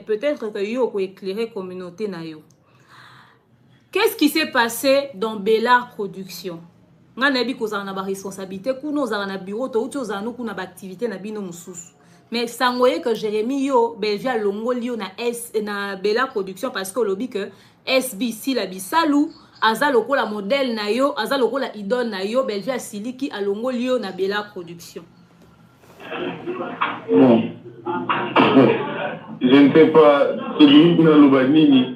peut-être que yo ko éclairer communauté na yo. Qu'est-ce qui s'est passé dans Bellard Production? Nga na bi ko za na ba responsabilité kuno za na bureau to uti za no kuna ba activité na bino mususu. Mais sangoye que Jérémy yo Belvia longoli yo na Bellard Production parce que lobi que SBC la bisalou aza lokola modèle na yo aza lokola idole na yo Belvia siliki alongoli yo na Bellard Production. Bon. Je ne sais pas celui na lobanini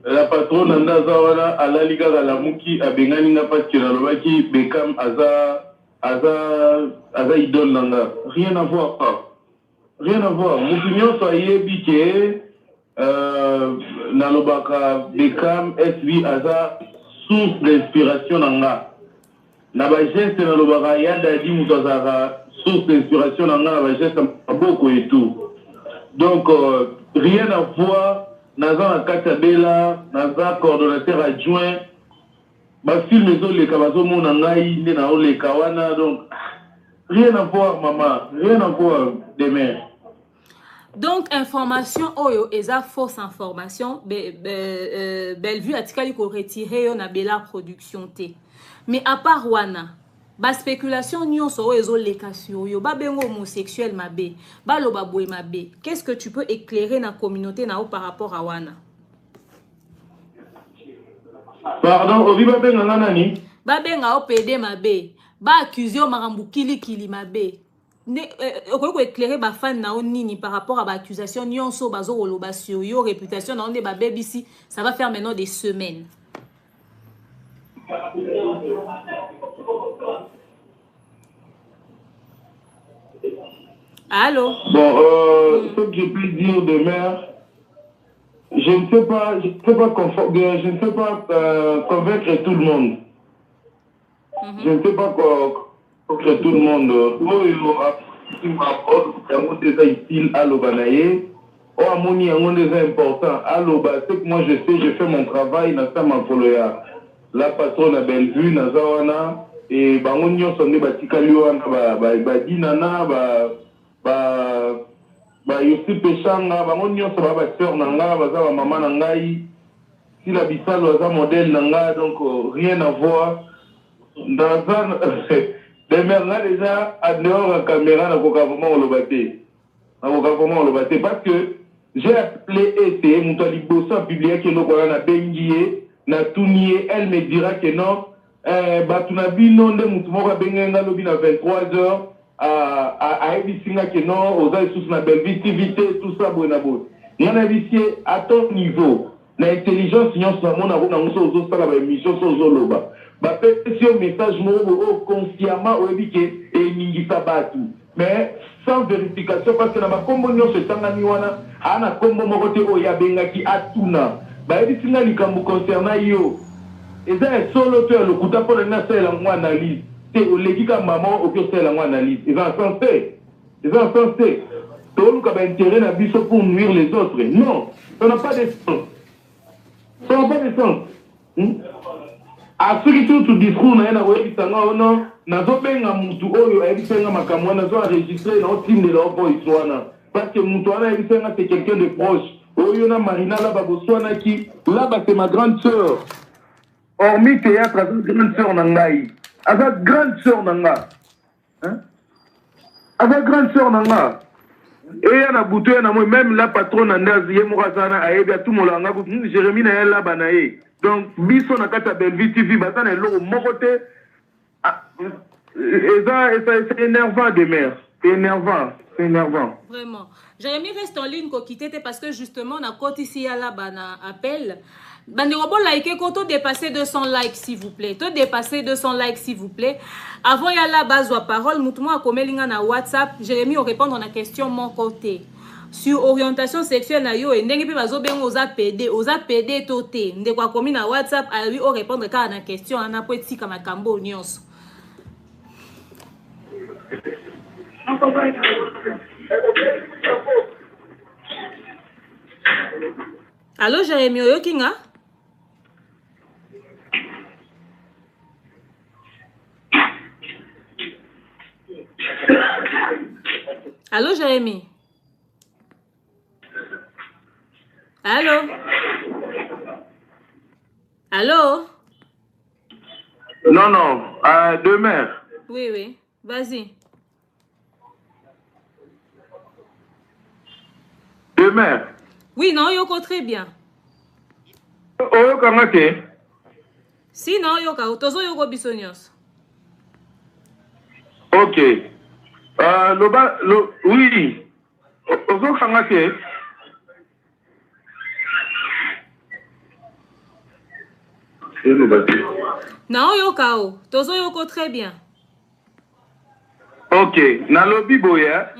la patronne Andazawana à la Liga de la Mouki a Bengani n'a pas tiré le Beckham Aza idole nanga. Rien à voir. Rien à voir. Moukignon soyez biqué Nalobaka Beckham SB Aza source d'inspiration nanga. Naba geste Nalobaka Yada di Moutazara source d'inspiration nanga naba geste beaucoup et tout. Donc rien à voir. Naza Katabela, Naza coordonnateur adjoint, ma film maison les Kabazo Monangaï, Nenao les Kawana, donc rien à voir, maman, rien à voir demain. Donc, information, oyo, eza fausse information, Bellevue a tika ko retiré yon na Bellard Production T. Mais à part wana, ba spéculation nyonso ezo leka sur yo, ba bengo homosexuel mabe, ba loba boy mabe. Qu'est-ce que tu peux éclairer na communauté na par rapport à wana? Pardon, obi ba benga nani? Ba benga o PD mabe, ba accusé o marambu kili mabe. Ko éclairer ba fan na nini par rapport à ba accusation nyonso bazo loba sur yo, réputation na onde ba BBC, ça va faire maintenant des semaines. Allô? Bon, ce que je peux dire de mère, je ne sais pas convaincre tout le monde. Je ne sais pas convaincre tout le monde. Moi, il m'a dit à l'Obanaye. Oh, Amoni, c'est important. C'est que moi, je sais, je fais mon travail dans ma poloya. La patronne a Bellevue, Nazawana, et Bangonio sont des batikaliwana, Badinana, Yossi Pechanga, Bangonio sont ba sœur Nanga, Baza, maman Nangaï, si la Bissalo a modèle Nanga, donc rien à voir. Dans un. Les mères déjà, à dehors, la caméra, n'a pas vraiment le batté. Parce que j'ai appelé été, Moutali Bossa, publié que nous avons bengié. Elle me dira que non, Batunabi non de Moutoumora Benga lobby à 23h à Ebisinga que non, aux sous na belle-visitivité, tout ça, bonabo. Il y en a ici à ton niveau. L'intelligence, sinon, c'est mon amour, dans nos ça la émission, sur Zoloba. Bah, si un message, mon consciemment, au ébique, et ningi sabatu. Mais sans vérification, parce que dans ma communion, c'est Tanganywana, à la combo mokote Oyabenga qui a tout na. Bah, il dit que concernant yo, et ça est solo faire le coup d'apport de la analyse. C'est au légica maman au cœur de la analyse. Ils ont censé. Tout le monde a intérêt à biso pour nuire les autres. Non, ça n'a pas de sens. Ça n'a pas de sens. À ceux qui sont tout discours, non, nazo benga mutu oyo ebisenga makamwa nazo enregistrer dans team de leur voice parce que mutu ana ebisenga c'est quelqu'un de proche. Oyo na Marina là baboswana qui là c'est ma grande sœur. Hormis théâtre, c'est grande sœur nangai. Avec grande sœur nanga. Hein? Avec grande sœur nanga. Et on a bouté même la patronne Andazi Yemorazana a aidé à tout mon langa. Jérémy na là banaye. Donc biso na kata Bellevue TV batana lo mokote. C'est énervant de mère. C'est énervant. Vraiment. Jérémy reste en ligne pour quitter parce que justement, on a côté ici à la bana appel. Bandérobo like quand on dépasse 200 likes s'il vous plaît. Tu dépasser 200 likes s'il vous plaît. Avant il y a la base ou parole, moutouma comme linga na WhatsApp, Jérémy on répondre à la question mon côté. Sur orientation sexuelle na yo et ndenge pe bazo ben oza PD toté. Ndekwa komi na WhatsApp à lui on répondre ka na question ana poeti kama kambo nyonso. Allô Jérémy Oyo Kinga? Allô Jérémy? Allô? Allô? Non, non, deux mères. Oui, oui. Vas-y. Deux mères. Oui, non, yoko très bien. Oh, comment c'est? Si, non, yoka. Tozo yoko bisonyos. Ok. Oui. Ozo, comment c'est? Non, yoka. Tozo yoko très bien. Ok. Na lobby boya.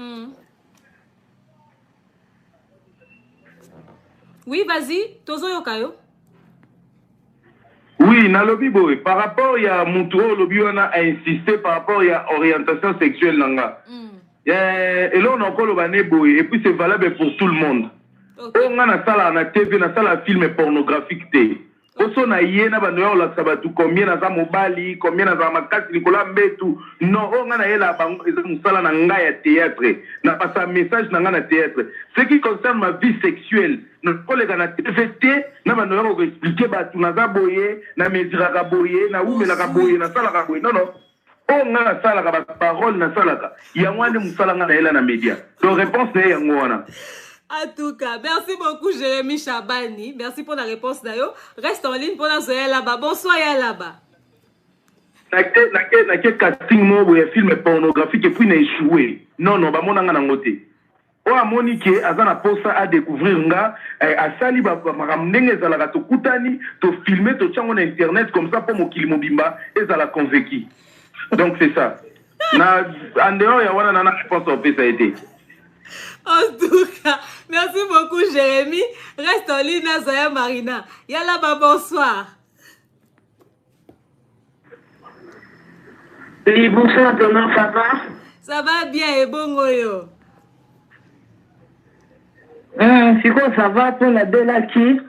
Oui, vas-y. Tozo yoka yo. Oui, na lobby boy. Par rapport à Moutro, lobby on a insisté par rapport à orientation sexuelle nanga. Et là on a encore le bané boy. Et puis c'est valable pour tout le monde. Okay. On a na sala na TV, na sala film pornographique té. Oso na yena ba noya la sabatu combien na za mobali, combien na za makasi likola mbetu. Non, on a na yela bango ezam sala na nga ya théâtre. Na passe un message na nga na théâtre. Ce qui concerne ma vie sexuelle, na kolega na TVT, na ba noya ko expliquer ba tu na za boye, na mezira ka boye, na umela ka boye, na sala ka boye. Non non. On a na sala ka ba parole na sala ka. Ya ngwane musala nga na yela na média. Donc réponse est yango wana. En tout cas, merci beaucoup Jérémy Chabani. Merci pour la réponse d'ailleurs. Reste en ligne pour la soirée là-bas. Bonsoir ya là-bas. Nake casting mo boye film pornographique et puis na échoué. Non non, ba monanga na ngote. O amoni ke azana posa à découvrir nga asali ba makamndenge za la to kutani to filmer to tchango na internet comme ça pour mokili mobimba ezala convaincu. Donc c'est ça. Na en dehors ya wana na réponse au fait ça a été. En tout cas, merci beaucoup Jérémy. Reste en ligne à Zaya Marina. Yala ba bonsoir. Oui, bonsoir Thomas, ça va? Ça va bien et bon yo. C'est quoi ça va pour la belle acquis?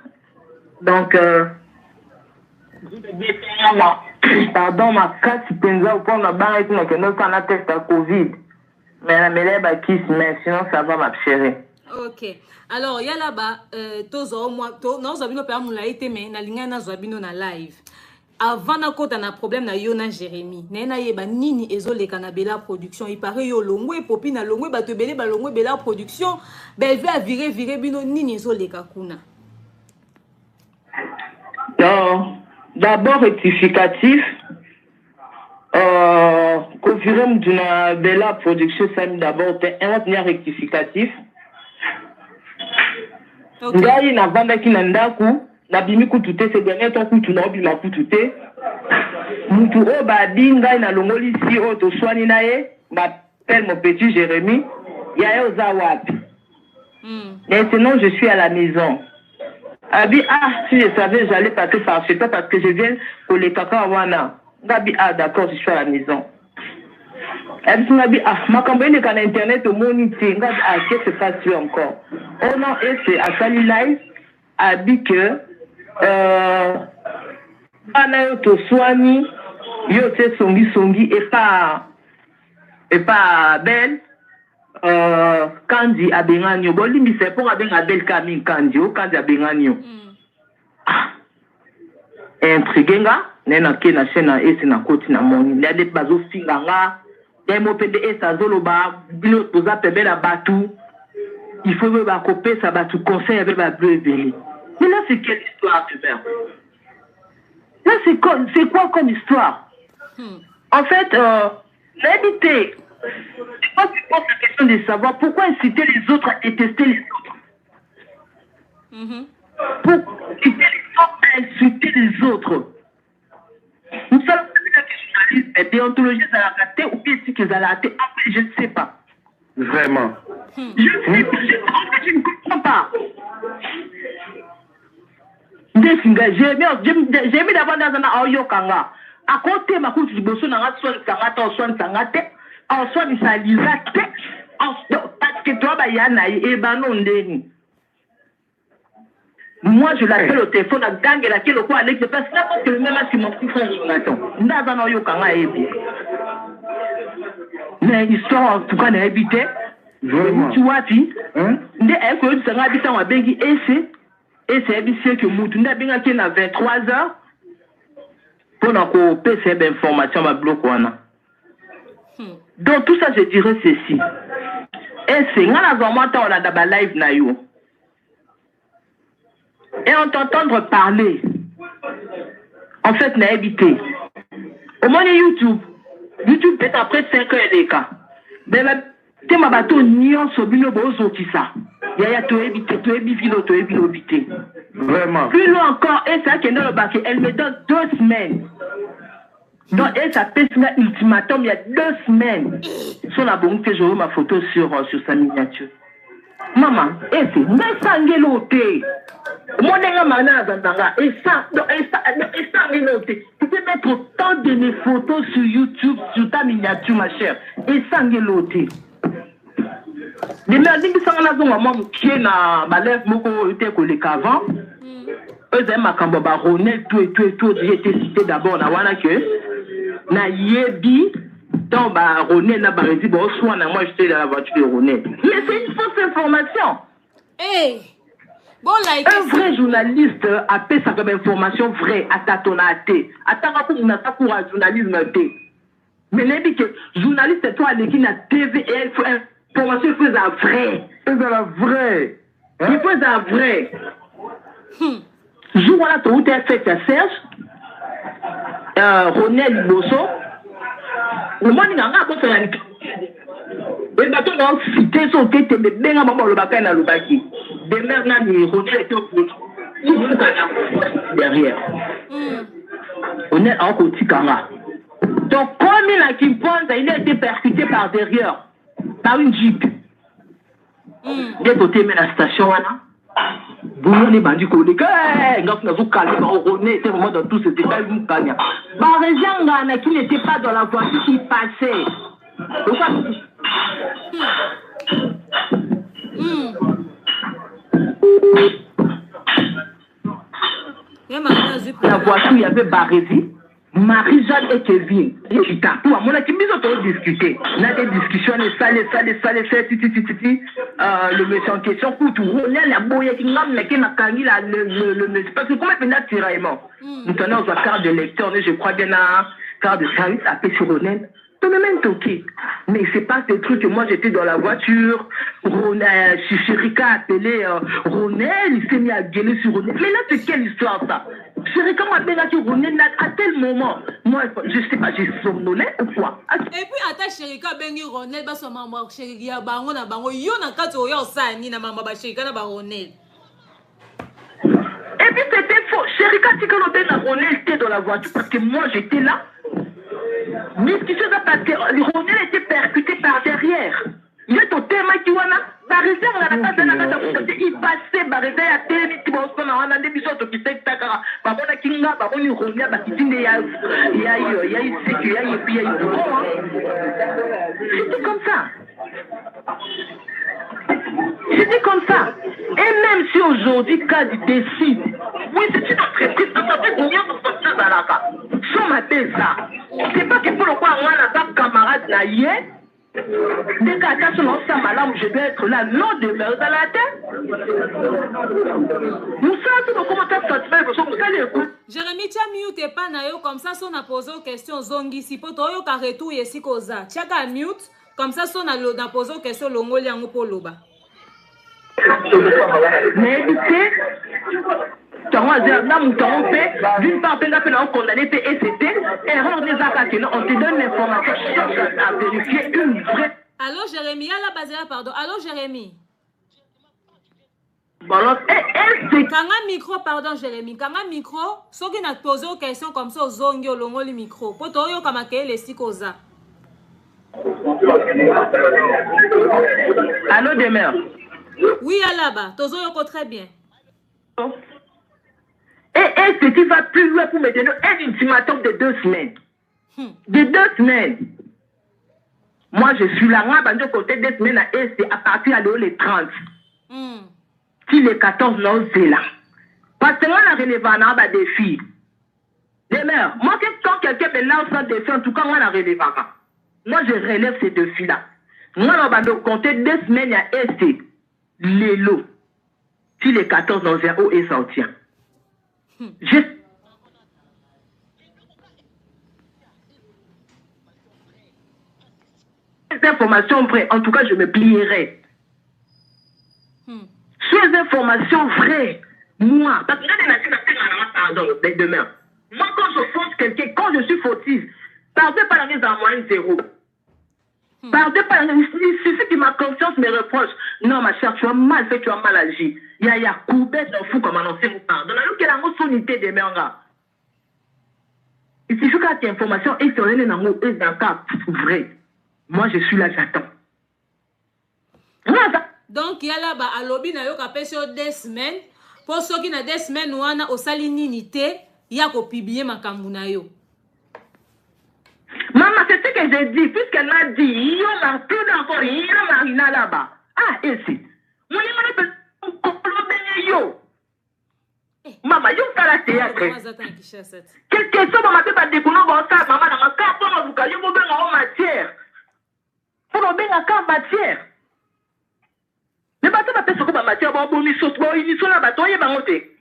Donc, pardon, ma casse penza ou pour la barre et tout, mais que nous on a testé à Covid. Mais la mêlée ba kiss, mais sinon ça va ma chérie. Ok. Alors, il y a là-bas, tozo moi, non zabino pe amula ite mais na linga na zabino na live. Avant na kota na problème na yo na Jérémy. Na yeba nini ezoleka na Bella Production. Il paraît yo longwe popi na longwe ba te belé ba longwe Bella Production. Ben veut virer bino nini ezoleka kuna. Non, d'abord rectificatif. Confirme d'une Bella Production, ça d'abord un rectificatif. Ngai na vanda ki na ndaku na bimi kutute se dernier temps kutu na obi ma kutute mutu o ba dinga na longoli si o to swani na ye m'appelle mon petit Jérémy ya yo za wapi. Maintenant je suis à la maison. Abi si je savais j'allais passer par chez toi parce que je viens pour les caca wana. Gabi d'accord je suis à la maison. Abi makambo ene kana internet au moniteur ngabi qu'est-ce qui se passe encore. Oh non, et c'est à Sali Live, a dit que Bana to soigni, yo te songi et pas belle. Kandi abenganyo, bolimi c'est pour abenga belle Camille Kandi, o Kandi abenganyo. Intrigué nga, nena ke na chaîne et c'est na côté na moni. Il y a des bazo finganga, des mots pende et ça zoloba, bilo toza pebe la batu. Il faut que ma copie ça va tout conseil avec ma bleu et belé. Mais là c'est quelle histoire tu mères? Là c'est quoi comme histoire? En fait, l'habité. Quand tu poses la question de savoir pourquoi inciter les autres à détester les autres. Pour inciter les autres à insulter les autres. Nous sommes la journaliste, la déontologie ça l'a raté ou bien si qu'ils ont raté, après je ne sais pas. Vraiment. Je ne comprends pas. J'ai mis d'abord dans un audio kanga. À côté, ma couche du bossu n'a pas soin de sangate, en soin de salisate, parce que toi, Bayana, et non, moi, je l'appelle au téléphone à gang et laquelle au coin, Alex, parce que le même qui mon petit frère Jonathan. Dans un audio kanga, et bien. Mais histoire, en tout cas, n'a évité. Tu vois, tu sais, un peu de sang habitant à Bengi, et c'est Et c'est bien que Moutunda bien qui na 23h pour na ko PC information ma bloc wana. Donc tout ça je dirais ceci. Et c'est ngana vraiment ta on a d'aba live na yo. Et on t'entendre parler. En fait na habité. Au moins YouTube. YouTube peut-être après 5 heures des cas. Mais la te ma bateau nion sobino bozo qui ça. Yaya to habité, to habité, to habité. Vraiment. Plus loin encore, et ça qui est dans le baquet, elle me donne 2 semaines. Donc, elle s'appelle un ultimatum il y a 2 semaines. Sur la bonne que j'aurai ma photo sur sa miniature. Maman, et c'est mais ça ngeloté. Moi, je et ça, tu peux mettre autant de mes photos sur YouTube, sur ta miniature, ma chère. Et ça ngeloté. Les merdiques qui sont là, maman, qui est dans ma lèvre, moko était collé qu'avant. Eux, ils ma camboba, Ronel, tout, j'ai été cité d'abord, na wana que, na yebi, dans ba Ronel, na barezi, bon, soit na moi, j'étais dans la voiture de Ronel. Mais c'est une fausse information. Hey! Bon, like un vrai journaliste a fait sa information vraie, à tatonate. Attends, on a pas pour un journalisme. Mais n'est que journaliste, c'est toi, qui n'a TV et elle faut information, il faut la vraie. C'est la vraie. Hein? Il faut la vraie. Jour là, tu as fait à Serge, Ronel Bosso, le monde n'a pas fait la et bateau dans cité son tête mais bien maman le bakay na lubaki de mer na ni Ronel était au bout derrière on est en côté kanga donc comme il a qui pense il a été percuté par derrière par une jeep de côté mais la station là vous les bandits collègues ngaf na zo calmer Ronel était vraiment dans tout ce détail vous kanya Barézianga na qui n'était pas dans la voiture qui passait la voiture, il y avait Barézi, Marie-Jeanne et Kevin. Pour moi, on a discuté. On a des discussions, le monsieur en question, pour tout. On a la boye qui n'a pas le monsieur. Parce que comment il fait un tiraillement? Nous tenons une carte de lecteur, je crois bien à carte de service appelée sur Ronel. Même toqué. Mais c'est pas ce truc que moi j'étais dans la voiture, Chérika a appelé Ronel, il s'est mis à gueuler sur Ronel. Mais là c'est quelle histoire ça? Chérika m'a appelé Ronel à tel moment. Moi je sais pas, j'ai somnolé ou quoi? Et puis attends Chérika bengi Ronel ba so maman Chérika bango na bango yo na kato yo sani na maman ba Chérika na ba Ronel. Et puis c'était faux. Chérika dit que Ronel était dans la voiture parce que moi j'étais là. Discussion parce que Ronel était percuté par derrière. Il est au thème qui wana. Barézé, on a pas de il passait, Barézé a télé, qui va se faire un des bisous qui s'est takara. Babona Kinga, Baboni Ronel, Bakitine, il y a et puis il y a c'était comme ça. C'était comme ça. Et même si aujourd'hui, Kadi décide, oui, c'est une entreprise, ça fait combien de sortir dans la cas? Sans m'appeler ça. C'est pas que pour le quoi, moi, la camarade là, hier, dès qu'à ta son ensemble, là où je dois être là, non, demeure dans la tête. Nous sommes tous les commentaires satisfaits, vous allez écouter. Jérémy, tu as mute pas na yo, comme ça, si on a posé une question, zongi, si pour toi, yo ka retour ici, koza. Tu as mute, comme ça, si on a posé une question, longo liango pour loba. Mais écoutez, d'une part, on a condamné et c'était erreur des attaques. On te donne l'information à vérifier une vraie. Allô, Jérémy, à la base, pardon. Allô, Jérémy. Bon, Kanga micro, pardon, Jérémy. Kanga micro, ceux qui n'ont posé une question comme ça, aux ongles, au longo, le micro. Pour toi, yo kamake les sikoza. Allô, demeure. Oui, à là-bas. Tozo yoko très bien. Et ce qui va plus loin pour me donner un ultimatum de 2 semaines. De 2 semaines. Moi, je suis là, moi, de côté 2 semaines à Est, à partir de les 30. Si les 14, non, c'est là. Parce que moi, on a relevé un défi. Demeure, moi, quand quelqu'un me lance un défi, en tout cas, moi, on a relevé un. Moi, je relève ces défis-là. Moi, on va compter 2 semaines à Est, les lots. Si les 14 dans un haut et sorti. J'ai des informations vraies. En tout cas, je me plierai. Sur les informations vraies, moi, parce que pardon, demain. Moi, quand je fausse quelqu'un, quand je suis fautive, partez pas la mise en moyenne zéro. Partez pas la mise, il suffit que ma conscience me reproche. Non, ma chère, tu as mal fait, tu as mal agi. Il y a coubette dans fou comme annoncé mon pardon. Alors qu'il y a une unité de merde. Il suffit que tu as information et tu as dans un cas vrai. Moi, je suis là, j'attends. Donc, il y a là, à l'objet, il y a 2 semaines. Pour ceux qui ont 2 semaines, on a au salinité, il y a publié ma kambunayo. Maman, c'est ce que j'ai dit, puisqu'elle m'a dit, il y a plus d'encore, il y a Marina là-bas. Ah, ici. Mon numéro de yo. Maman, yo fait la théâtre. Quelle question, maman, tu vas découvrir ça, maman, dans ma carte, pour nous caler, vous venez en matière. Pour nous venir en matière. Mais bateau va faire ce qu'on va matière, bon, ils sont là, bateau, il va monter.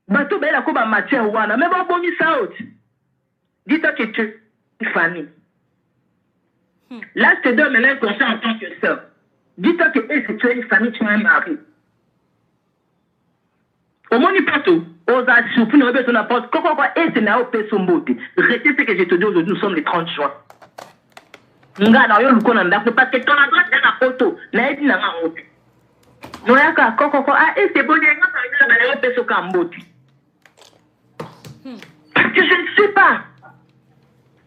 Bateau, ben, la coupe en matière, mais bon, ils sont out. Dis-toi que tu es une famille. Là, je te donne maintenant un conseil en tant que soeur. Dis-toi que tu es une famille, tu as un mari. Au moins, il peut tout. Aux assurés, pour nous besoin d'apporter. Quoi, et c'est n'a pas son beauté. Restez ce que je te dis aujourd'hui, nous sommes les 30 juin. Nga na yo luko na ndako parce que ton adresse dans la photo na edi na mamoto. Moya ka koko ah et c'est bon nga pa na yo peso ka mboti. Parce que je ne sais pas.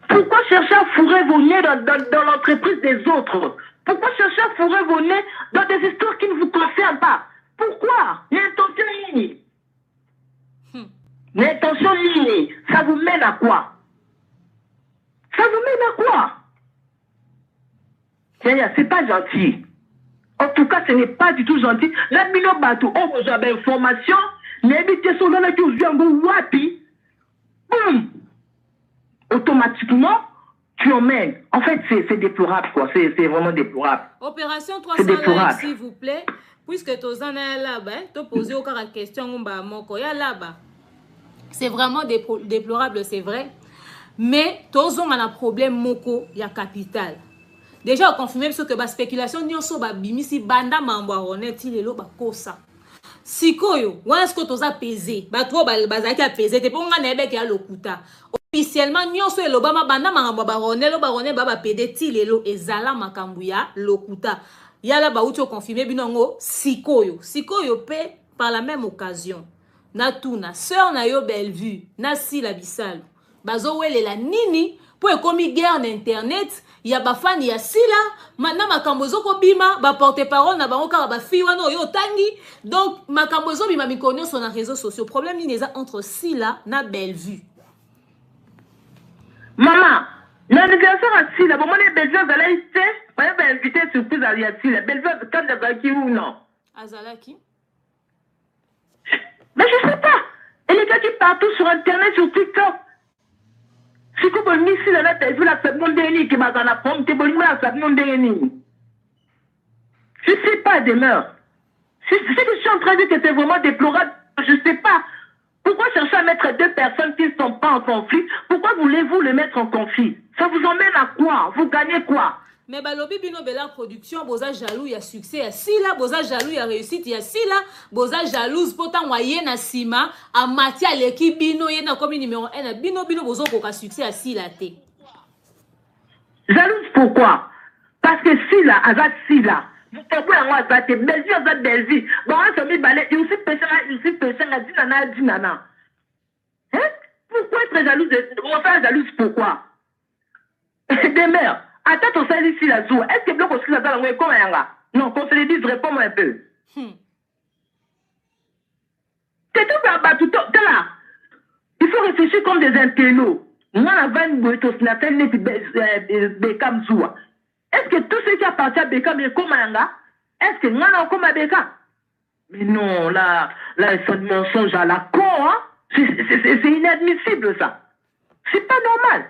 Pourquoi chercher à fourrer vos nez dans l'entreprise des autres? Pourquoi chercher à fourrer vos nez dans des histoires qui ne vous concernent pas? Pourquoi? L'intention ligne. L'intention ligne, ça vous mène à quoi? Ça vous mène à quoi? C'est pas gentil. En tout cas, ce n'est pas du tout gentil. La mino bateau, on vous a d'informations, n'habitez sur là qui vous viennent wapi. Boum! Automatiquement, tu emmènes. En fait, c'est déplorable, quoi. C'est vraiment déplorable. Opération 300, s'il vous plaît. Puisque tu es là-bas, tu poses encore la question, là-bas. C'est vraiment déplorable, c'est vrai. Mais tu as un problème, moko, il y a capital. Déjà, on confirme que la spéculation n'y a pas bimisi banda mamboaronet il est là kosa. Sikoyo, où est-ce que tu as pesé? Ba toi bazaki a pesé, te ponga nebe ki a lokuta. Officiellement n'y a pas le bama banda mamboaronet lo baronet baba pede ti lelo ezala makambuya lokuta. Ya la ba uti o confirmer binongo sikoyo. Sikoyo pe par la même occasion. Na tuna sœur na yo Bellevue, na si la bisal. Bazo wele la nini pour commis guerre d'internet. Il y a des fans, il y a sila. Maintenant, makambozo ko bima, ba porte-parole na bango ka ba fi wana yo tangi. Donc makambozo bima mi connaît sur les réseaux sociaux. Problème ni neza entre sila na Bellevue. Maman, l'anniversaire à sila, bon moi les Bellevue allait ici, moi va inviter surprise à sila. Bellevue quand d'abaki ou non? Azalaki. Mais je sais pas. Et les gars qui partout sur internet, sur TikTok. Si vous avez mis la tête, vous avez fait mon déni qui m'a dans la pomme, vous avez fait mon déni. Je ne sais pas, demeure. Si je suis en train de dire que c'est vraiment déplorable, je ne sais pas. Pourquoi chercher à mettre 2 personnes qui ne sont pas en conflit? Pourquoi voulez-vous les mettre en conflit? Ça vous emmène à quoi? Vous gagnez quoi? Mais balobi bino bela production boza jaloux ya succès ya si là boza jaloux ya réussite ya si là boza jalouse pourtant moyen na sima a matière l'équipe bino yena comme numéro 1 bino bozo ko ka succès ya si là té. Jalouse pourquoi? Parce que si là azat si là pourquoi moi azat Bellevue azat Bellevue bon on se met balai il aussi a dinana hein? Pourquoi être jalouse on fait jalouse pourquoi? Demeure. Attends, ton salut ici la zou. Est-ce que bloc aussi là dans le comment yanga? Non, qu'on se le dise, réponds-moi un peu. C'est tout là-bas, tout là. Il faut réfléchir comme des intellos. Moi, la vanne Bouetos n'a fait Bekam Zoua. Est-ce que tout ce qui appartient à Bekam est comme yanga? Est-ce que moi, non, comme à Bekam? Mais non, là, c'est un mensonge à la con, hein? C'est inadmissible, ça. C'est pas normal.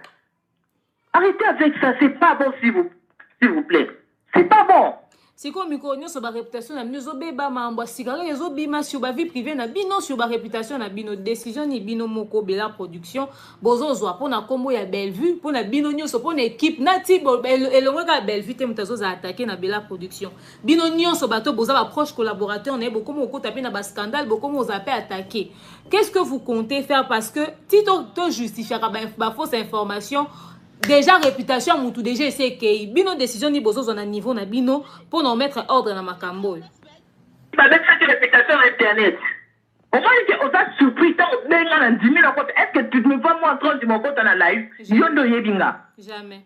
Arrêtez avec ça, c'est pas bon, s'il vous plaît. C'est pas bon. Si comme micro sur ba réputation na bino beba mambo sigara yezo bima sur ba vie privée na bino sur ba réputation na bino décision ni bino moko bela production bozo zwa pona kombo ya Bellevue pona bino nyonso pona équipe na ti elongo ka Bellevue te mutazo za attaquer na bela production bino nyonso bato boza ba proche collaborateur na beaucoup moko tapé na ba scandale beaucoup mo zappé attaquer. Qu'est-ce que vous comptez faire parce que si to justifier ba fausse information déjà réputation mutu déjà c'est que bino décision ni bozo na niveau na bino pour nous mettre ordre na makambo ba mettre cette réputation sur internet on va dire on a surpris tant benga na 10 000 est-ce que tu me vois moi en train de mon compte en live yondo yebinga jamais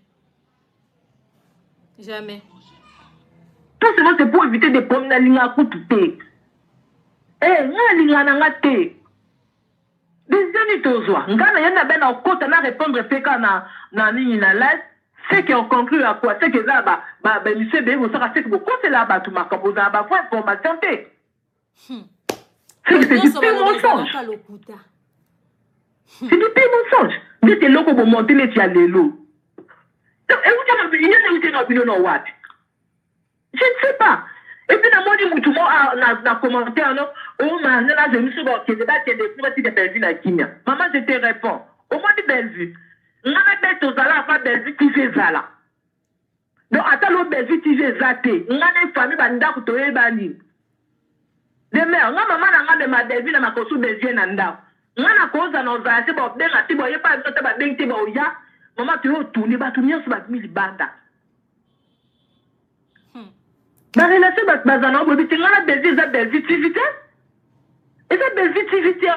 jamais tout cela c'est pour éviter de prendre la ligne à couper nga linga na ngate Désolé tozwa ngana yana bena okota na répondre feka na nini na live c'est qu'on conclut à quoi c'est que là ba monsieur be vous sera c'est que quoi c'est là ba tout makambo za ba fois information té c'est du pire mensonge c'est du pire mensonge mais t'es loko pour monter les tia lelo et vous avez une opinion no what je ne sais pas. Et puis, dans mon dit, na commentaire, non, oh, man, là, je me suis dit, que c'est pas que des fois, tu t'es Bellevue, la Kimia. Maman, je te réponds. Au moins, de Bellevue. On a bête aux alas, pas Bellevue, tu fais ça là. Donc, attends, l'autre Bellevue, tu fais zaté. On a des familles, banda, ou toé, bani. De mère, on a maman, on a de ma Bellevue, na ma kosu Bellevue, nanda. On a la cause, on a assez, bon, ben, tu vois, pas, tu vas bien, tu vas, ya. Maman, tu vas tourner, bah, tu viens sur ma mille banda. La relation bazana on dit ngana belle-vie et ça belle-vie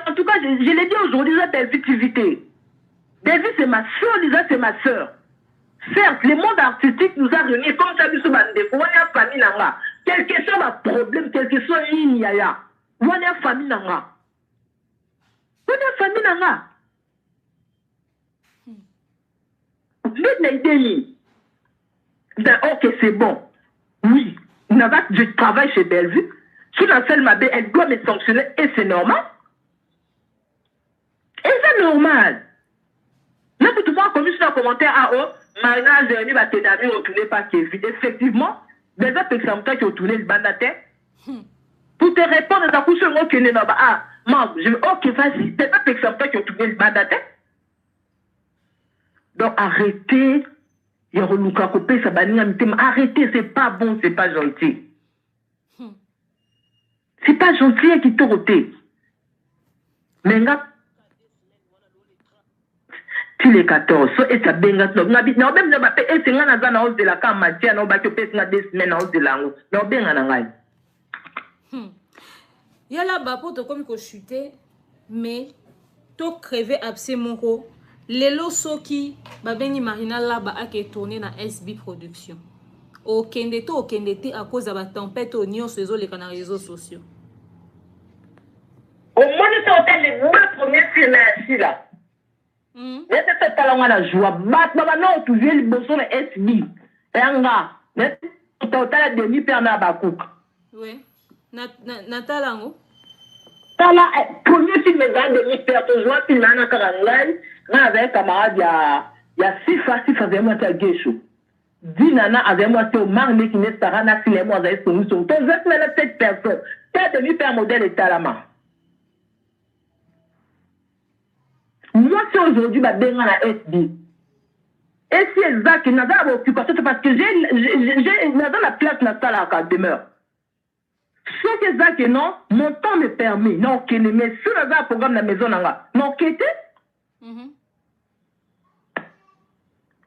en tout cas je l'ai dit aujourd'hui ça belle-vie c'est ma soeur déjà c'est ma soeur certes le monde artistique nous a réunis comme ça biso bande on a famille nanga quel que soit ma problème quel que soit nini yaya on a famille nanga mais la idée ok c'est bon oui je travaille chez Bellevue. Si la seule m'a elle doit me sanctionner et c'est normal. Et c'est normal. Là, tout le monde a commis sur un commentaire à eux. Marina, Jérémy, va te donner au tourné par Kevin. Effectivement, des personnes qui ont tourné le bandateur. Pour te répondre à ta couche, moi, qui n'est pas. Ah, moi, je dis, ok, vas-y. Des personnes qui ont tourné le bandateur. Donc, arrêtez. Arrêtez, c'est pas bon, c'est pas gentil. C'est pas gentil qui te roté. Mais tu les 14, et ça benga, non, même ne va pas et c'est un hausse de la camatia, non, bah, tu peux faire des semaines en hausse de la route. Non, bien, il y a là-bas pour te comme que chuter, mais to crever absolument. Les losoki, babeni Marina là-bas a été tourné dans SB Production. Au Kendete à cause de la tempête au Nyon sur les réseaux sociaux. Au moins, c'est les deux premiers films ici là. Mais c'est talent à la joie. Maintenant, non, tu viens le bosson de SB. Et un gars, tu as la demi-perna Bakouk. Oui. Natalango. Tala, premier film de demi-per, tu vois, film à Nakarangai. Avec un camarade, il y a 6 fois vraiment à Guéchou. Dinana avec moi, c'est au marné qui n'est pas un cinéma avec son mission. Tu veux faire cette personne. Tu as devenu faire modèle et talama. Moi, c'est aujourd'hui, ma benga la SB. Et si exact, il n'a pas d'occupation, c'est parce que j'ai la place natale à la demeure. Ce que ça que non, mon temps me permet. Non, que mais si on a un programme dans la maison, non, qu'était?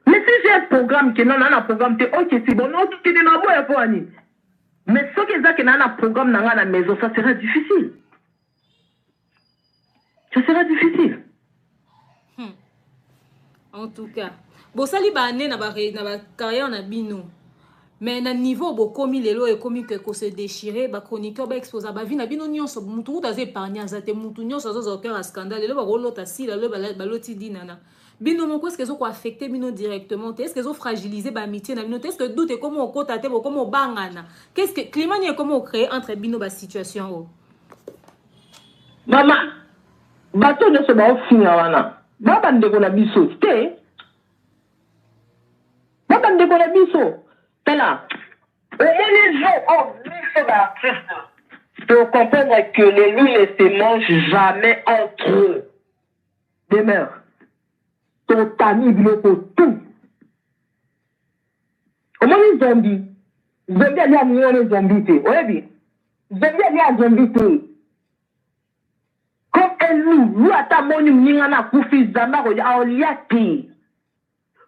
Mais si j'ai un programme qui n'a pas un programme, ok, c'est bon, non, tu n'es pas bon. Mais ce que ça que n'a un programme dans la maison, ça sera difficile. Ça sera difficile. En tout cas, bon, ça li ba ane na ba carrière na bino. Mais na niveau bo komi lelo et komi que se déchirer ba chroniqueur ba exposer ba vie na bino nyonso mutu ta épargner azate mutu nyonso zo cœur à scandale lelo ba rolota si lelo ba loti dinana. Bino moko est-ce que zo ko affecter bino directement, est-ce que zo fragiliser ba amitié na bino, est-ce que doute comment on kotate bo comment bangana. Qu'est-ce que climat ni comment créer entre bino ba situation o. Maman, bato ne se ba finir wana. Baba ndeko na biso te. Baba ndeko na biso. Tala. Au moins les gens ont mis d'artistes. Pour comprendre que les loups ne se mangent jamais entre eux. Demeure. Ton ami bloque tout. Au moins les zombies. Zombies ali a les zombies. Oui, zombies ali a zombies. Comme un loup à ta moni mingana kufi zama ko ya oliati.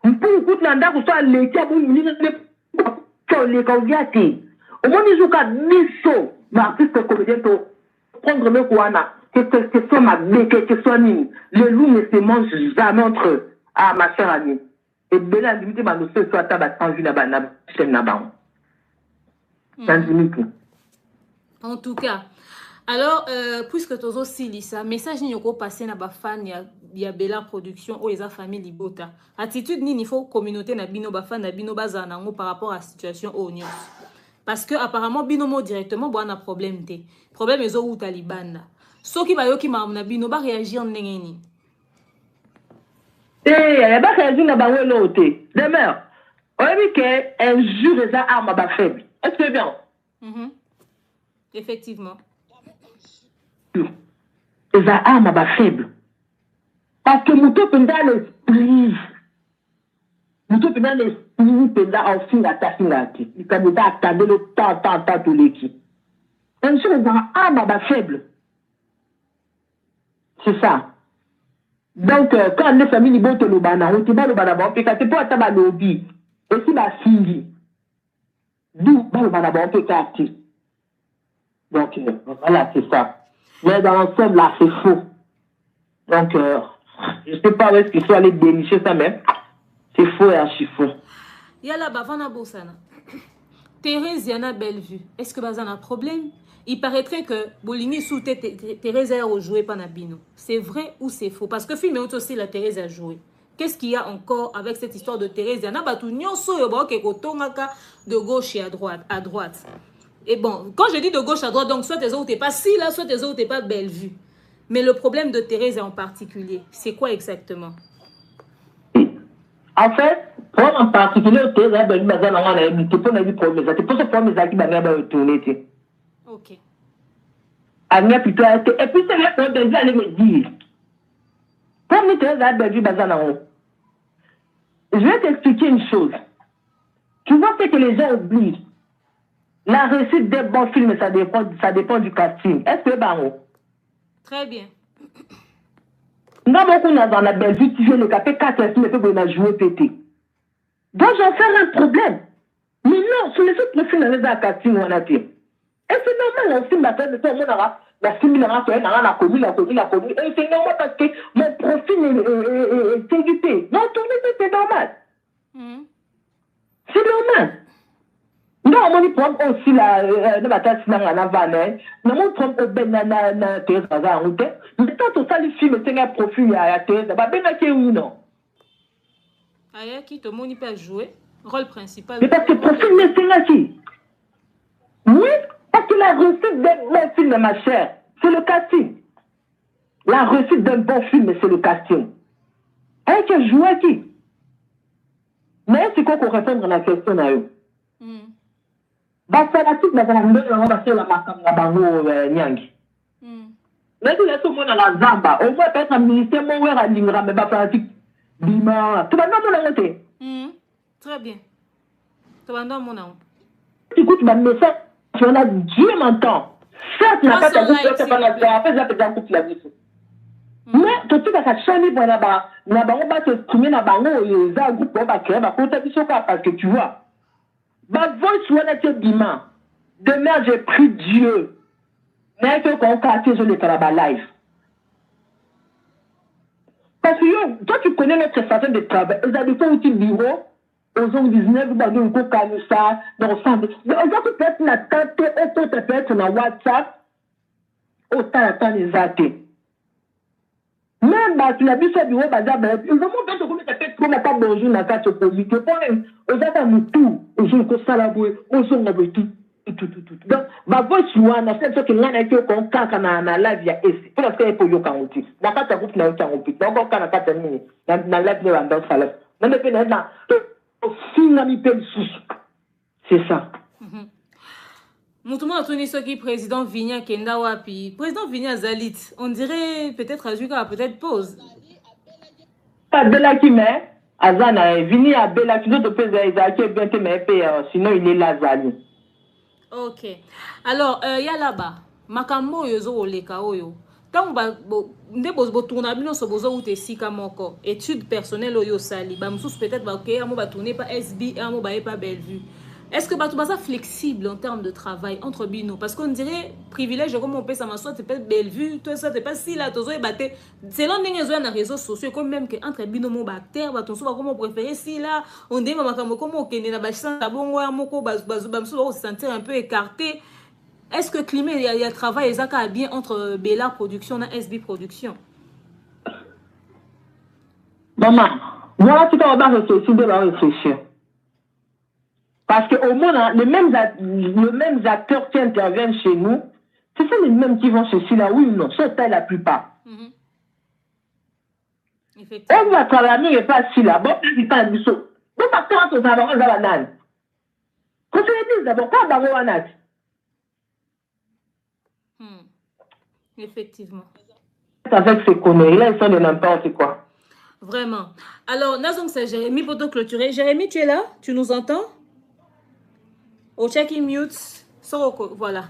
Mpu kutnanda ko so leki abu mingana ko le ko oliati. Au moins les jours miso ma artiste comédien pour prendre le kouana que soit ma béque que soit nini. Les loups ne se mangent jamais entre eux. Ah ma chère amie. Et Bella limite ma nous soit tabac sans vue là-bas na chaîne là-bas. En tout cas, alors, puisque tu as aussi dit ça, message n'y a passé na ba fan ya Bella Production ou les famille Libota. Attitude ni faut communauté na bino ba fan na bino bazana par rapport à la situation au news. Parce que apparemment binomo directement bon un problème té. Problème est au Taliban. Ce qui va yo ki na bino ba réagir ndengeni. Eh, ba réagir na ba welo té. Demeure. On dit que un jour les armes ba faible. Est-ce que bien? Effectivement. Les armes ba faible. Parce que mouto penda l'esprit. Mouto penda l'esprit penda au fin à ta finati. Il can pas attendre le temps tout l'équipe. Un jour les armes ba faible. C'est ça. Donc quand les familles bote le bana, on te ba le bana bon, c'est pour attendre lobby. Et si la fille d'où ba le bana bon peut carter. Donc voilà, c'est ça. Mais dans l'ensemble, là, c'est faux. Donc, je ne sais pas où est-ce qu'il faut aller dénicher ça même. C'est faux et archi faux. Yala, Bavana Bossana. Thérèse Yana Bellevue. Est-ce que Bazan a un problème? Il paraîtrait que Bolini sous Thérèse a joué Panabino. C'est vrai ou c'est faux? Parce que film aussi la Thérèse a joué. Qu'est-ce qu'il y a encore avec cette histoire de Thérèse Yana Batunion de gauche et à droite. Et bon, quand je dis de gauche à droite, donc soit tes autres t'es pas si là, soit tes autres t'es pas Bellevue. Mais le problème de Thérèse en particulier, c'est quoi exactement? En fait, pour en particulier, Thérèse a Bellevue, mais on a eu problème. C'est pour ce problème qui m'a retourné. Ok. Agnès plutôt a été. Et puis c'est là qu'on devait aller me dire. Comme Thérèse a Bellevue, je vais t'expliquer une chose. Tu vois ce que les gens oublient. La réussite des bons films, ça dépend du casting. Est-ce que Baron? Très bien. Nous avons dans la Bellevue, tu viens de caper 4 films et puis on a joué pété. Donc j'en fais un problème. Mais non, sur les autres films, on a un casting, on a fait. Et c'est normal, un film, la film, la commis. Et c'est normal parce que mon profil est évité. Non, c'est normal. C'est normal. Non, on prend aussi la bataille dans la vanne. Non, on prend na Thérèse Bazar en route. Mais tant que ça, les films, c'est un profil à Thérèse. Bah, ben, là, ou non? Aya qui te moni pas jouer. Rôle principal. Mais parce que le profil, c'est là qui? Oui, parce que la réussite d'un bon film, ma chère, c'est le casting. La réussite d'un bon film, c'est le casting. Est-ce que joue à qui? Mais c'est quoi qu'on répond à la question à eux? Basalatik na on va faire la makam na bango nyangi. Mais tu laisses au monde la zamba, on va peut-être un ministère mon ouais à l'ingra mais basalatik bima. Tu vas non mon côté. Très bien. Tu vas non mon nom. Écoute ma message, on a Dieu m'entend. Certes n'a pas ta groupe c'est pas la après ça peut coupe la vie. Mais tout tu vas changer pour là-bas. Là-bas on va te trouver na bango et ça groupe on va créer ma comptabilité parce que tu vois. Ma voix soit la bima. Demain, j'ai pris Dieu. Mais que qu'on casse, je le fais live. Parce que toi, tu connais notre façon de travailler. Ils habitent au petit bureau, aux zones 19, vous avez un coup comme ça, dans ça. Aujourd'hui, peut-être la tête, peut-être dans WhatsApp, autant les athées. Même tu l'as vu sur le bureau, ils ont fait pas bonjour na carte politique. Aux amis tout, aux gens qui salaboué, aux gens qui tout. Donc, ma voix soit na fait que l'on a été qu'on kaka na live ya esi. Pour faire pour yo kanoti. Na kata groupe na yo kanoti. Donc on kana kata ni na live de Randall Salaf. Na me pe na au fin na mi pe sous. C'est ça. Moutouma Tony Soki, président Vigna Kenda Wapi. Président Vigna Zalit, on dirait peut-être Ajuka, peut-être pause. Pas Bella qui met, Azana, Vini à Bella qui d'autres pays bien sinon il est là, Zali. Ok. Alors, il y a là-bas, Makambo Yozo Oleka Oyo. Tant que vous tournez bien sur vos autres sika moko études personnelles Oyo Sali, peut-être que vous tourner pas SB, vous pas Bellevue. Est-ce que vous êtes flexible en termes de travail entre Bino? Parce qu'on dirait privilège comme on peut ça m'asseoir, tu peux Bellevue, tout ça, tu pas si là, tu es battu. C'est l'un des réseaux sociaux, comme même que entre Bino mon bactère, tu as comme on préfère si là, on dit maman comme on kenné na bachsan, bon ouais, moko se sentir un peu écarté. Est-ce que climat il y a travail ezaka bien entre Bella Production et SB Production? Maman, moi tu vas réfléchir de la réflexion. Parce qu'au moins, les mêmes acteurs qui interviennent chez nous, ce sont les mêmes qui vont chez là, oui ou non, c'est la plupart. On va travailler et pas si là, bon, il pas du saut. Bon, parce que on va la banane. Quand tu dis d'abord, pas d'abord la banane. Effectivement. Avec ces conneries, là, ils sont de n'importe quoi. Vraiment. Alors, Nazong, c'est Jérémy pour te clôturer. Jérémy, tu es là? Tu nous entends? Au check-in mute. Voilà.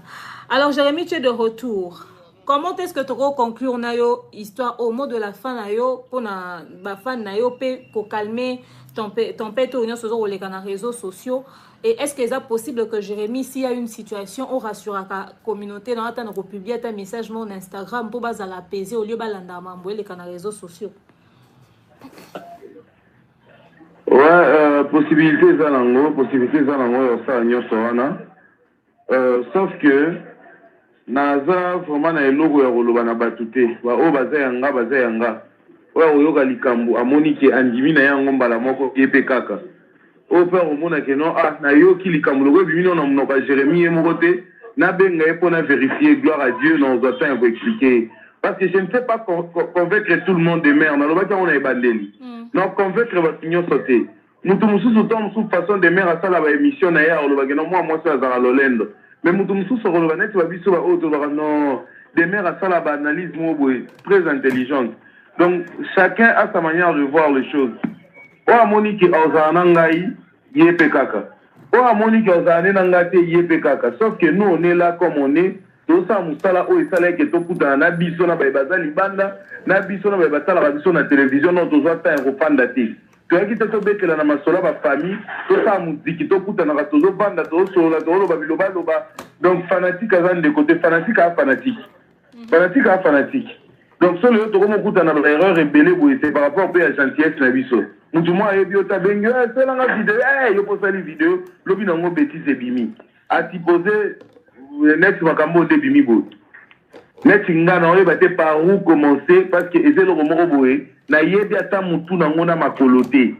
Alors, Jérémy, tu es de retour. Comment est-ce que tu vas conclure nayo histoire au mot de la fin nayo pour na fan nayo pour calmer ton pète au sur les réseaux sociaux? Et est-ce qu'il est possible que Jérémy, s'il y a une situation, on rassure la communauté, on attend de publier un message sur Instagram pour l'apaiser au lieu de les réseaux sociaux? Ouais, possibilité zalango, ça nyosoana. Sauf que naza vraiment na eloko ya koloba na batute ba o bazayanga oya oyoka likambo amoni ke andimi na yango mbala moko yepe kaka o pe omona ke non na yoki likambo loko bimino na mnoka Jérémy et mokote na benga e pour na vérifier, gloire à Dieu, non doit pas expliquer parce que je ne sais pas convaincre tout le monde de merde na lobaki on a ebandeli non convaincre ba pignon sauter mutu mususu tom sous façon de mère à ça la émission na ya lobaki non moi ça za lolendo. Mais nous sommes sur le net, non, des mères à ça la analyse très intelligente. Donc chacun a sa manière de voir les choses. O amoni ki ozanangai yepe kaka. O amoni ki ozanenangate yepe kaka. Sauf que nous on est là comme on est. Tout ça musala o esala ke to kuta na biso na bazali banda, na biso na bazala biso na télévision non to zata en refanda ti. Tu as quitté ton bec dans ma sola, ma famille, tout ça, musique, tout ça, dans tout banda, tout ça, donc fanatique à de côté, fanatique à fanatique. Fanatique à fanatique. Donc, ce lieu, tout le monde a une erreur et belé, c'est par rapport à la gentillesse de la vie. Tout le monde a dit, c'est la vidéo, il faut faire les vidéos, l'objet n'a bêtise et bimi. A t'y poser, net, ma cambo de bimi, net, n'a pas par où commencer, parce que c'est le moment où na yebi ata mutu na ngona makolote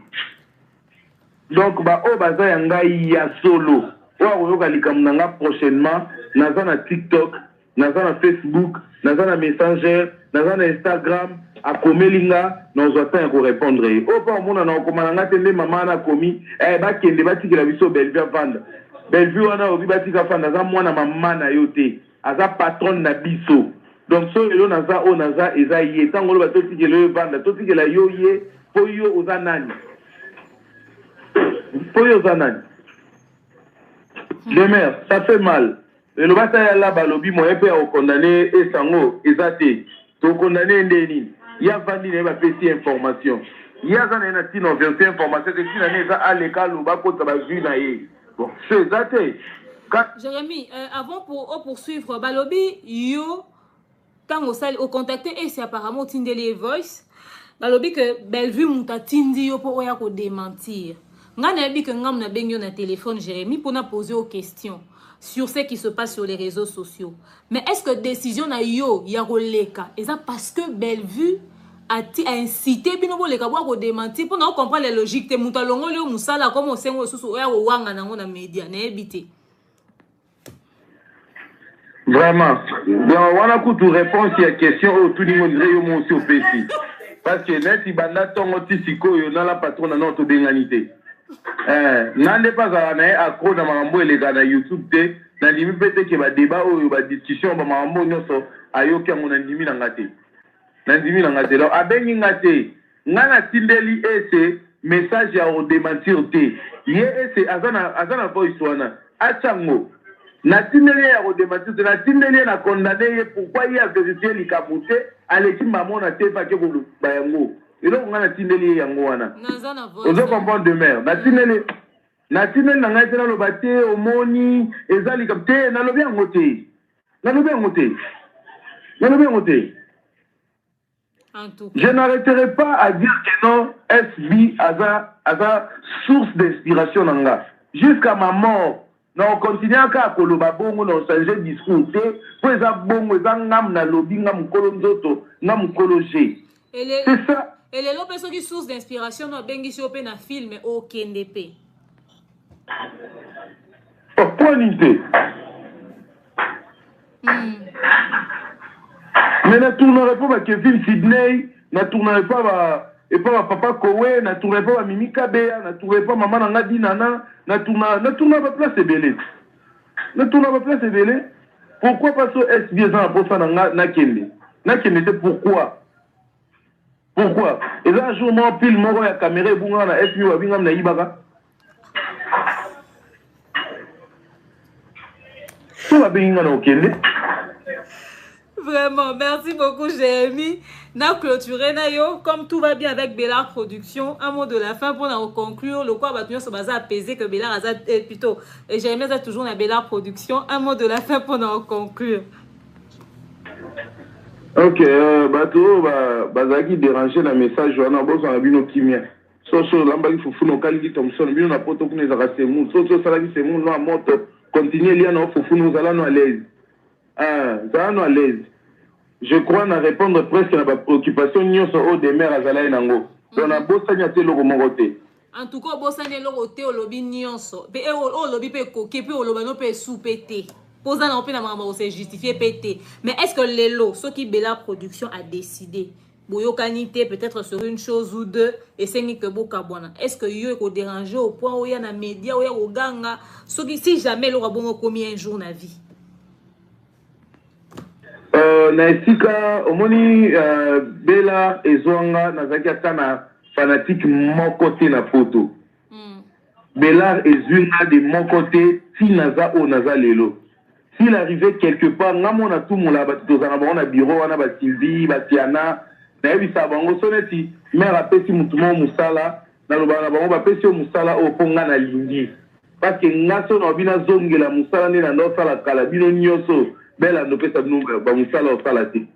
donc ba o baza yanga ya solo o yoka likambo nanga prochainement naza na TikTok naza na Facebook naza na Messenger naza na Instagram akomelinga nazo ata ko répondre o pa mona na komana ngate nde mama na komi ba kende batikela biso Bellevue vanda Bellevue wana obi batika fanda za mwana mama na yote aza patron na biso. Donc, ce que l'on a, on a, et tant qu'on va tout dire le vendre, tout dire la yoye, pour yo aux anani. Pour yo aux anani. Les mères, ça fait mal. Le bataille là, balobi, moi, épée au condamné, et sango, et zate, au condamné, ndeni. Il y a vendu des petits informations. Il y a un énatin, on vient faire information, que si on est à l'école, ou bas, quand on va jouer na ye. Bon, c'est zate. Jérémy, avant pour poursuivre, balobi, yo, quand on contacté et c'est apparemment Tindeli Voice, balobi que Bellevue monta tindi yo pour oya ko démentir. Ngana bi que ngam na benyo na téléphone Jérémy pour na poser aux questions sur ce qui se passe sur les réseaux sociaux. Mais est-ce que décision na yo ya roleka et ça parce que Bellevue a incité bino bo leka bo ko démentir pour na comprendre les logiques te monta longo le musala comme on sait ngo susu oya ko wanga na ngona média na ebité. Vraiment. Donc, on a tout réponse à la question où tout le monde est aussi au PC. Parce que net, il y a la patronne dans notre dénganité. N'en pas à accro dans ma et les gars YouTube, na ndimi pete ke ba débat oyo ba discussion ba mambo nyonso ayoki yango na ndimi na ngate na ndimi na ngate donc abengi ngate ngana tindeli ese message ya o démentir te ye ese azana voice wana achango na tindeli ya o démentir te na tindeli na condamner ye pourquoi il a vérifié likabuté aleki mamona te fa ke ko ba yango eloko ngana tindeli yango wana ozo comprendre de mer na tindeli na ngai te naloba te omoni ezali comme te nalobi yango te je n'arrêterai pas à dire que non SB aza source d'inspiration nanga jusqu'à ma mort na continue à koloba bongo na changer discours te po eza bongo eza ngam na lobi ngam mukolo nzoto ngam mukolo G c'est ça et les lopes qui source d'inspiration no bengi si ope na film o KNDP point unité. Mais ne tournerai pas Kevin Sidney, ne tournerai pas Papa Kowe, ne tournerai pas Mimi Kabea, ne tournerai pas Maman Nangadi Nana, ne tournerai pas place Ebele. Ne tournerai pas place Ebele. Pourquoi parce que SB a pour ça na Kende? Na Kende c'est pourquoi? Pourquoi? Et là un jour moi pile moro ya caméra bunga na SB wa bingam na Ibaka. Vraiment, merci beaucoup, Jérémy. Na clôturé na yo, comme tout va bien avec Bellard Production, un mot de la fin pour nous conclure. Le quoi va tenir se baser apaiser que Bellard a plutôt. Et Jérémy a toujours la Bellard Production, un mot de la fin pour nous conclure. Ok, bateau, bazaki déranger le message, on a besoin de bino kimia. Soso lamba il faut funo kaliki Thompson, bino na poto kune za kasemu, soso salaki semu no moto. Continuez lié à Foufou, nous allons à l'aise. À l'aise. Je crois à répondre presque à la préoccupation nous sommes au demeure à Zalaï Nango. On a beau saigner le romoroté. En tout cas, beau saigner le roté au lobby nyonso. Pe au lobby pe coquet pe au lobano pe sous-pété. Posant en peine à maman c'est justifié pété. Mais est-ce que les lots, ceux qui Bellard Production a décidé Boyokanité peut-être sur une chose ou deux et c'est que Bokabwana. Est-ce que yo est dérangé au point où il y a des médias où il y a au ganga si jamais l'aura bon commis un jour na vie? Na esika omoni Bellard ezonga nazaki atana fanatique mon côté na photo. Bellard ezunga de mon côté si naza o naza lelo. S'il arrivait quelque part ngamona tout mon la batozana bon na bureau wana ba Sylvie ba Tiana na ebisa bango soneti mère apesi mutumo musala na lobana bango bapesi musala o ponga na lingi parce que ngaso na bina zongela musala ne na nosala kala bino nyoso bela no pesa nunga ba musala o sala ti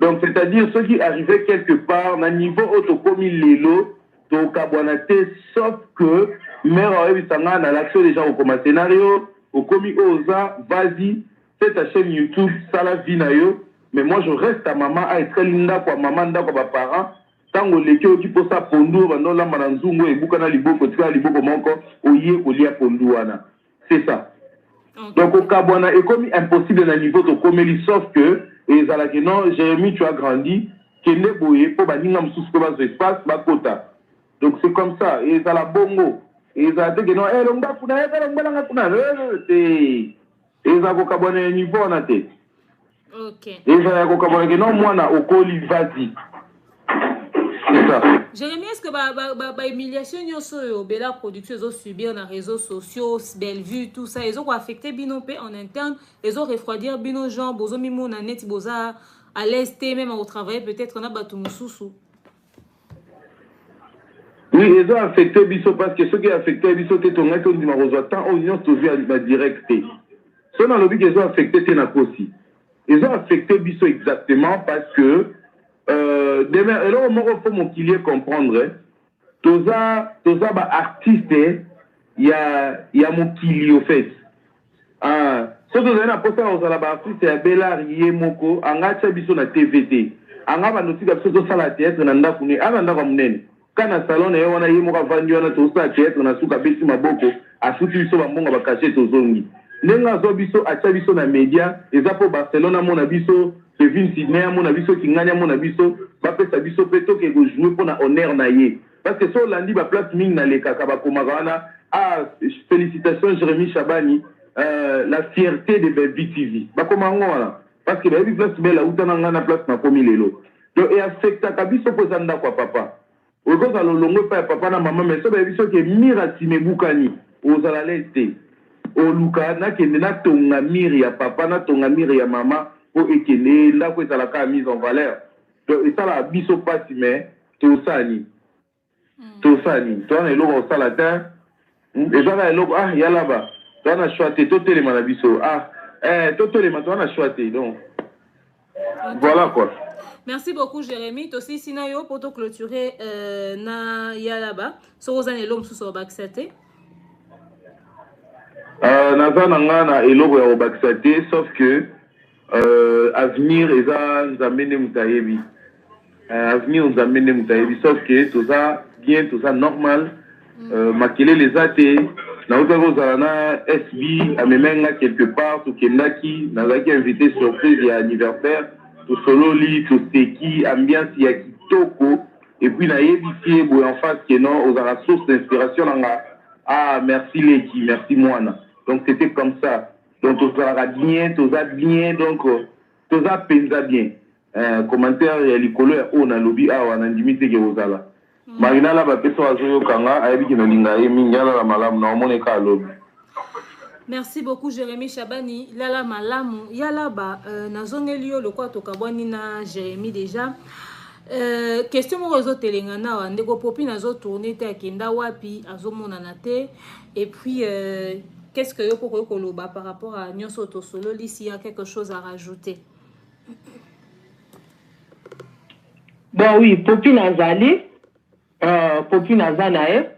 donc c'est-à-dire ceux qui arrivaient quelque part na niveau autocomi lelo to kabwana te sauf que mère a ebisa nga na l'action déjà au comme scénario au comi oza vas-y fais ta chaîne YouTube sala vinayo. Mais moi, je reste à maman, à être linda, quoi, maman, d'accord, ma parent. Tant que les gens qui posent ça, pondo, non, la mananzungo, et boukana liboko, tu as liboko, manko, oye, olia, pondouana. C'est ça. Donc, au Kabwana, est comme impossible à niveau de comélie, sauf que, et ça, non, Jérémy, tu as grandi, qu'il n'est boye, pour baninga, msous, que bas espace, ma quota. Donc, c'est comme ça, et ça, la bongo. Et ça, c'est que non, eh, l'onga, kuna, eh, l'onga, kuna, et ça, au Kabwana, niveau, on a été. Ok. Et ça, non, moi, na okoli, vas-y. C'est ça. Jérémy, est-ce que humiliation au Bellard Production, ils ont subi dans les réseaux sociaux, Bellevue, tout ça, ils ont affecté Binopé en interne, ils ont refroidir Bino gens, Bozo Mimo, Nanette, Boza, à l'Est, même au travail, peut-être, on a battu Moussoussou. Oui, ils ont affecté Bisso parce que ceux qui ont affecté Bisso, c'est ton net, on dit, ma tant, on y a ma directe. Ceux dans le but qu'ils ont affecté, c'est Nakosi. Ils ont affecté Bisso exactement parce que demain, et là, il faut mon qu'il comprendre. Tous les artistes, il y a mon qu'il au fait. Ce que vous avez apporté aux artistes, c'est Bellard Yemoko, en a Bisso na TVT. En a noté que ce soit la théâtre, nanda kuni, nanda kamnen. Quand un salon est on a Yemoka vendu, on a tout ça théâtre, on a souka besi maboko, a foutu Bisso bambonga bakaché aux zongi. Nenga zo biso acha biso na media ezapo Barcelona mona biso Kevin Sidney mona biso Kinganya mona biso ba pesa biso peto ke go jouer pour na honneur na ye parce que so landi ba place ming na le kaka ba komagana félicitations Jérémy Chabani la fierté de Baby TV. Comment voilà? Parce que Baby place belle ou na place na komi lelo. Donc et affecta kabiso posanda quoi papa. Oko za longo pa papa na maman mais so Baby so ke mirati mebukani ozala leste. Oluka na kende na tonga miri ya papa na tonga miri ya mama po ekele la ko ezala ka mise en valeur. Donc et ça la biso pati mais to sani. To sani. To na eloko sala ta. Et ça la eloko ah ya là-bas. On a choisi tout les manabiso. Ah, tout les matins on a choisi donc. Voilà quoi. Merci beaucoup Jérémy. Aussi sinayo pour te clôturer na ya là-bas. So vous avez l'homme sous Obaxate. Naza nanga na eloko ya Obaxate sauf que avenir eza nzamene mutayebi. Avenir nzamene mutayebi sauf que tout ça bien tout ça normal. Makele les athées. Nous avons SB à me quelque part, tout Kendaki, nous avons invité surprise et anniversaire, tout solo lit, tout seki, ambiance yakitoko, et puis nous avons évité en face que non, aux la source d'inspiration. Ah, merci Leki, merci Moana. Donc c'était comme ça. Donc tout ça bien, donc tout ça pensa bien. Commentaire et les couleurs, on a lobby, on a limité que vous allez. Marina la bapeso azoyo kanga ayebi na linga mingala la malamu na omone ka lobi. Merci beaucoup Jérémy Chabani. Lala malamu yala ba nazongelio le kwa tokabwani na Jérémy déjà. Question mo réseau telengana wa ndeko popi nazo tourner te akenda wapi azomona na te et puis qu'est-ce que yo poko koloba par rapport à nyonso to solo li s'il y a quelque chose à rajouter. Bon oui, popi nazali Popi Nazanae,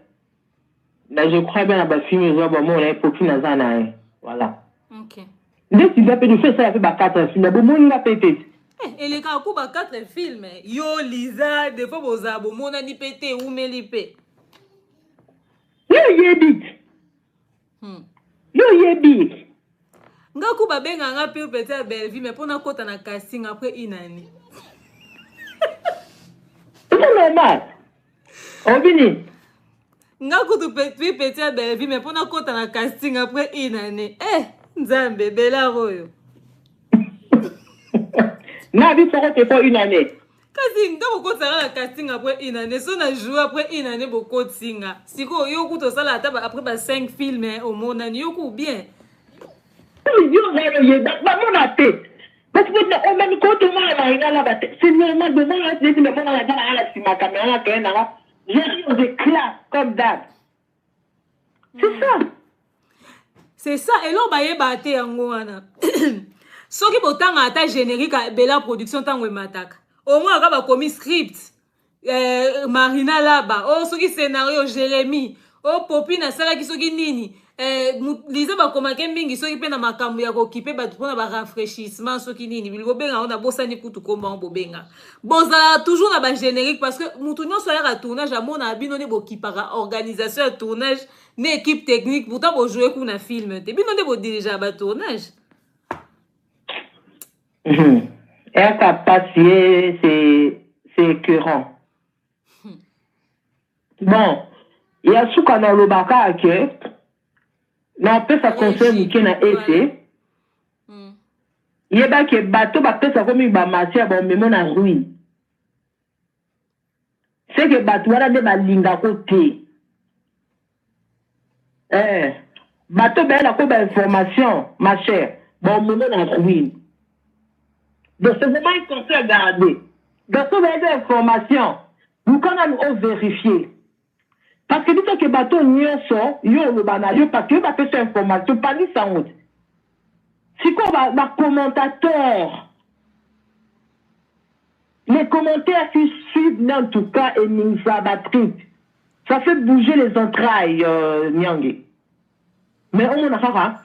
je crois bien à ma fille, mais Popi Nazanae. Voilà. Ok. Dès qu'il va faire ça, il fait 4 films. Il a pété. Et les gars, il 4 films. Yo, Lisa, des fois, vous avez mon ani pété ou melipé. Yo, yébit. Yo, yébit. Ngaku babenga nga pire pété à belle vie, mais pour na kota na casting après une année. C'est normal. On vient. Ngaku tu pété à belle vie, mais pour na kota na casting après une année. Eh, Nzambe, bella royo. Na vie ça fait pas une année. Kasi nga boko sala la casting après une année, so na joue après une année boko tinga. Siko yo ku to sala ata après 5 films au monde yo ku bien. Yo na yo ba mon até. Parce que on m'a mis compte moi là c'est normal de moi c'est mais mon là dans la ma caméra là là. J'ai ri des classe comme d'hab. C'est ça. C'est ça et là ba yeba te yango wana. Soki botanga ata générique bella production tango mataka. Au moins on va commis script. Marina là-bas. Oh soki scénario Jérémy. Oh Popi na sala ki soki nini. Lisa ba komake mingi soki pe na makambo ya kokipe ba tupona ba rafraîchissement soki nini. Bilgo benga on a bosani kutu komba on bobenga. Bozala toujours na ba générique parce que mutu nyo soya ka tournage amona abino ne bokipara organisation de tournage ne équipe technique pourtant bo jouer ku na film. Te bino ne bo diriger ba tournage. Et qu'à passer, c'est écœurant. Bon, il y a ce qu'on a le baka que, non, peut ça concerne qui n'a été. Il y a que bateau, peut ça comme une matière, bon, mais mon a ruine. C'est que bateau, voilà, de ma linga côté. Bateau, ben, la comme information, ma chère, bon, mais mon a ruine. Donc, c'est vraiment un conseil à garder. Donc, si vous avez des informations, vous quand même vérifier. Parce que dit que bateau n'y a pas, il y a le banal, parce que vous avez cette information, pas ni ça honte. Si quoi, ma commentateur, les commentaires qui suivent, en tout cas, et Ningsa Batrit, ça fait bouger les entrailles, Nyangé. Mais on a pas,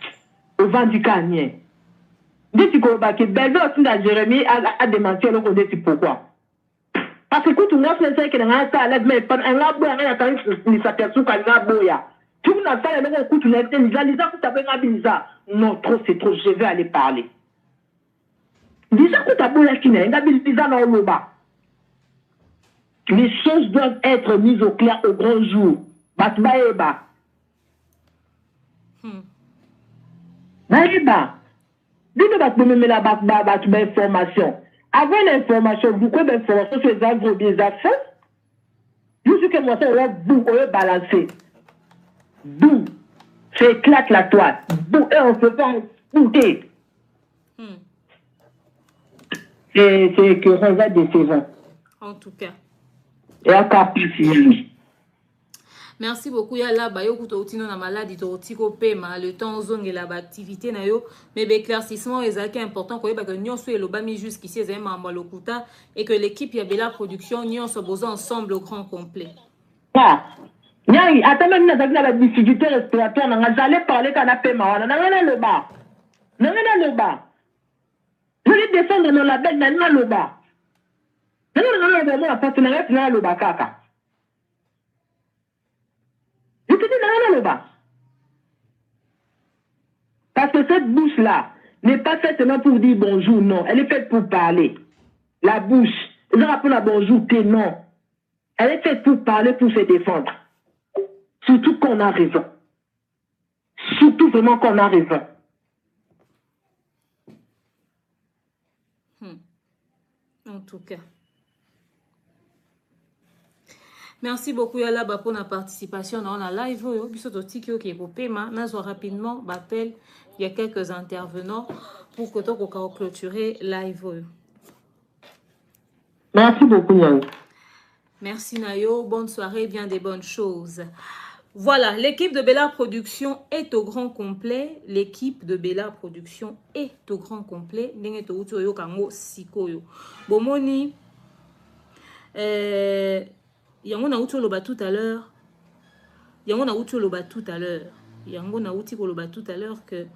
au vent du canien. Dès que Beldo a Jérémy a démenti le côté pourquoi. Parce que tout le monde sait que dans ça l'aide mais pas un labo rien attendre ni ça perçoit qu'un labo ya. Tout le monde ça le coup tu l'as Lisa que tu as Lisa. Non trop c'est trop je vais aller parler. Lisa que tu as boya qui n'est Lisa dans le bas. Les choses doivent être mises au clair au grand jour. Batba. Naïba. Dites que vous la information. Avant l'information, vous avez l'information sur les agro des affaires. Vous savez que moi, ça va vous balancer. D'où c'est éclate la toile. D'où et on ne peut pas écouter. C'est que on va décevant. En tout cas. Et encore plus. Merci beaucoup. Ya là, ba yo kuto utino na maladie to tiko pema le temps zonge la activité na yo mais l'éclaircissement est important ko yeba que nyonso elobami jusqu'ici ezali mamba lokuta et que l'équipe ya Bella Production nyonso besoin ensemble au grand complet. Ah. Nyai, attends même na difficulté respiratoire na j'allais parler kana pema wana na le bas. Na le bas. Je vais descendre dans la belle na le bas. Na vraiment partenariat na le bas kaka. Je te dis le bas. Parce que cette bouche-là n'est pas faite seulement pour dire bonjour, non. Elle est faite pour parler. La bouche, je rappelle la bonjour, que non. Elle est faite pour parler, pour se défendre. Surtout qu'on a raison. Surtout vraiment qu'on a raison. En tout cas. Merci beaucoup Yala pour la participation dans la live. Rapidement, il y a quelques intervenants pour que tu clôturer live. Merci beaucoup Nayo. Merci Nayo, bonne soirée, bien des bonnes choses. Voilà, l'équipe de Bella Production est au grand complet. L'équipe de Bella Production est au grand complet. Bomoni, yango na uti loba tout à l'heure. Yango na uti loba tout à l'heure. Yango na uti loba tout à l'heure que